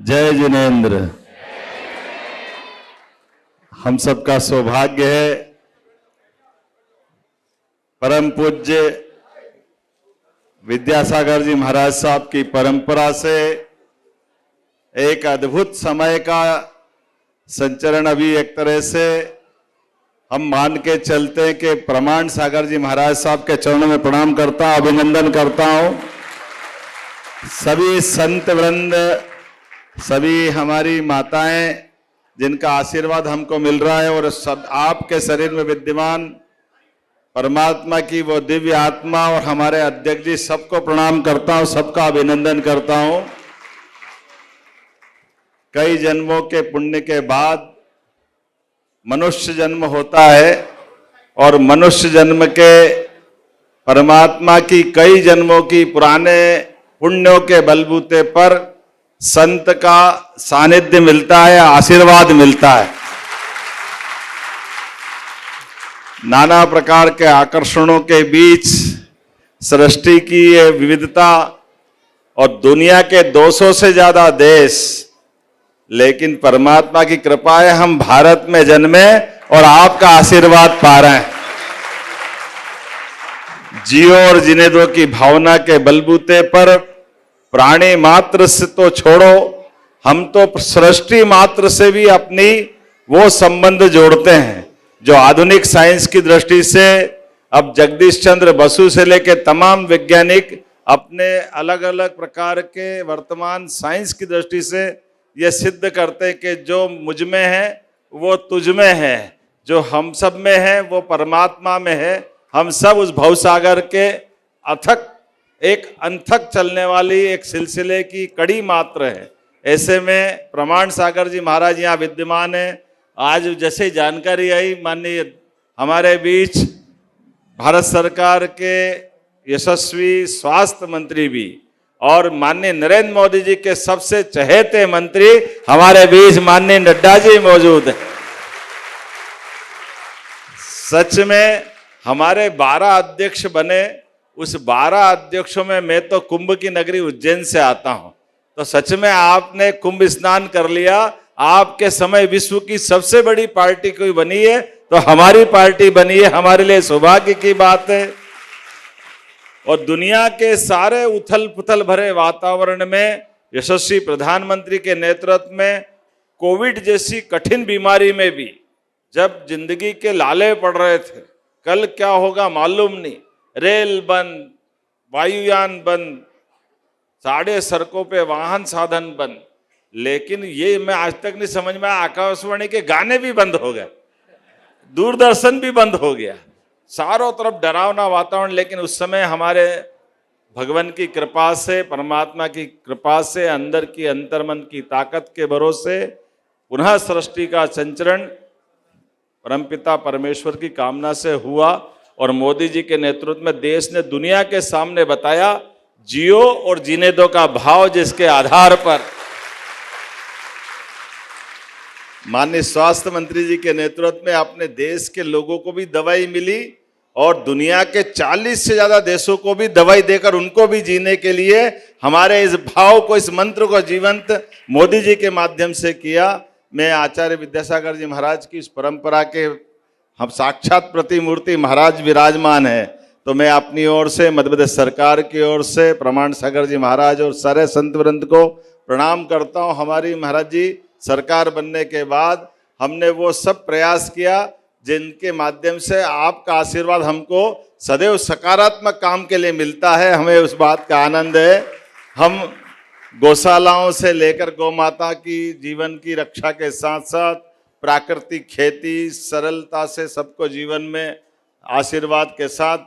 जय जिनेन्द्र। हम सबका सौभाग्य है परम पूज्य विद्यासागर जी महाराज साहब की परंपरा से एक अद्भुत समय का संचरण। अभी एक तरह से हम मान के चलते हैं कि प्रमाण सागर जी महाराज साहब के चरणों में प्रणाम करता हूं, अभिनंदन करता हूं। सभी संत वृंद, सभी हमारी माताएं जिनका आशीर्वाद हमको मिल रहा है, और सब आपके शरीर में विद्यमान परमात्मा की वो दिव्य आत्मा और हमारे अध्यक्ष जी, सबको प्रणाम करता हूं, सबका अभिनंदन करता हूं। कई जन्मों के पुण्य के बाद मनुष्य जन्म होता है, और मनुष्य जन्म के परमात्मा की कई जन्मों की पुराने पुण्यों के बलबूते पर संत का सानिध्य मिलता है, आशीर्वाद मिलता है। नाना प्रकार के आकर्षणों के बीच सृष्टि की ये विविधता और दुनिया के 200 से ज्यादा देश, लेकिन परमात्मा की कृपा है हम भारत में जन्मे और आपका आशीर्वाद पा रहे हैं। जियो और जीने दो की भावना के बलबूते पर प्राणी मात्र से तो छोड़ो, हम तो सृष्टि मात्र से भी अपनी वो संबंध जोड़ते हैं जो आधुनिक साइंस की दृष्टि से अब जगदीश चंद्र बसु से लेकर तमाम वैज्ञानिक अपने अलग अलग प्रकार के वर्तमान साइंस की दृष्टि से ये सिद्ध करते हैं कि जो मुझ में है वो तुझ में है, जो हम सब में है वो परमात्मा में है। हम सब उस भवसागर के अथक एक अनथक चलने वाली एक सिलसिले की कड़ी मात्र है। ऐसे में प्रमाण सागर जी महाराज यहाँ विद्यमान है। आज जैसे जानकारी आई, माननीय हमारे बीच भारत सरकार के यशस्वी स्वास्थ्य मंत्री भी और माननीय नरेंद्र मोदी जी के सबसे चहेते मंत्री हमारे बीच माननीय नड्डा जी मौजूद हैं। सच में हमारे 12 अध्यक्ष बने, उस 12 अध्यक्षों में मैं तो कुंभ की नगरी उज्जैन से आता हूं, तो सच में आपने कुंभ स्नान कर लिया। आपके समय विश्व की सबसे बड़ी पार्टी कोई बनी है तो हमारी पार्टी बनी है, हमारे लिए सौभाग्य की बात है। और दुनिया के सारे उथल पुथल भरे वातावरण में यशस्वी प्रधानमंत्री के नेतृत्व में कोविड जैसी कठिन बीमारी में भी जब जिंदगी के लाले पड़ रहे थे, कल क्या होगा मालूम नहीं, रेल बंद, वायुयान बंद, साढ़े सड़कों पे वाहन साधन बंद, लेकिन ये मैं आज तक नहीं समझ में आया, आकाशवाणी के गाने भी बंद हो गए, दूरदर्शन भी बंद हो गया, चारों तरफ डरावना वातावरण। लेकिन उस समय हमारे भगवान की कृपा से, परमात्मा की कृपा से, अंदर की अंतर्मन की ताकत के भरोसे पुनः सृष्टि का संचरण परमपिता परमेश्वर की कामना से हुआ, और मोदी जी के नेतृत्व में देश ने दुनिया के सामने बताया जियो और जीने दो का भाव, जिसके आधार पर माननीय स्वास्थ्य मंत्री जी के नेतृत्व में अपने देश के लोगों को भी दवाई मिली और दुनिया के 40 से ज्यादा देशों को भी दवाई देकर उनको भी जीने के लिए हमारे इस भाव को, इस मंत्र को जीवंत मोदी जी के माध्यम से किया। मैं आचार्य विद्यासागर जी महाराज की इस परंपरा के हम साक्षात प्रतिमूर्ति महाराज विराजमान है, तो मैं अपनी ओर से, मध्य प्रदेश सरकार की ओर से प्रमाण सागर जी महाराज और सारे संत वृंद को प्रणाम करता हूँ। हमारी महाराज जी सरकार बनने के बाद हमने वो सब प्रयास किया जिनके माध्यम से आपका आशीर्वाद हमको सदैव सकारात्मक काम के लिए मिलता है, हमें उस बात का आनंद है। हम गौशालाओं से लेकर गौ माता की जीवन की रक्षा के साथ साथ प्राकृतिक खेती, सरलता से सबको जीवन में आशीर्वाद के साथ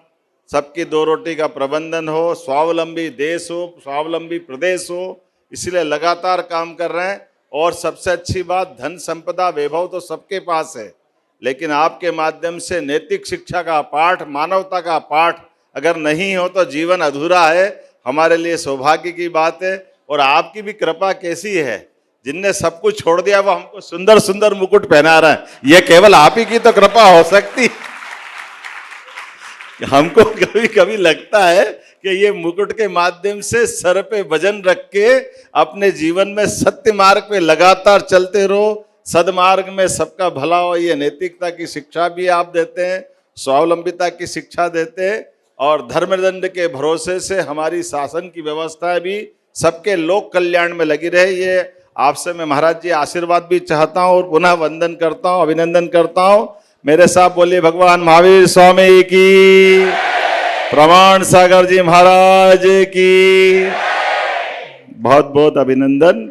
सबकी 2 रोटी का प्रबंधन हो, स्वावलंबी देश हो, स्वावलंबी प्रदेश हो, इसलिए लगातार काम कर रहे हैं। और सबसे अच्छी बात, धन संपदा वैभव तो सबके पास है, लेकिन आपके माध्यम से नैतिक शिक्षा का पाठ, मानवता का पाठ अगर नहीं हो तो जीवन अधूरा है। हमारे लिए सौभाग्य की बात है। और आपकी भी कृपा कैसी है, जिनने सब कुछ छोड़ दिया वो हमको सुंदर सुंदर मुकुट पहना रहा है, ये केवल आप ही की तो कृपा हो सकती। हमको कभी कभी लगता है कि ये मुकुट के माध्यम से सर पे वजन रख के अपने जीवन में सत्य मार्ग पे लगातार चलते रहो, सदमार्ग में सबका भला हो, ये नैतिकता की शिक्षा भी आप देते हैं, स्वावलंबिता की शिक्षा देते हैं, और धर्मदंड के भरोसे से हमारी शासन की व्यवस्था भी सबके लोक कल्याण में लगी रहे। ये आपसे मैं महाराज जी आशीर्वाद भी चाहता हूं और पुनः वंदन करता हूं, अभिनंदन करता हूं। मेरे साथ बोलिए भगवान महावीर स्वामी की, प्रमाण सागर जी महाराज की बहुत बहुत अभिनंदन।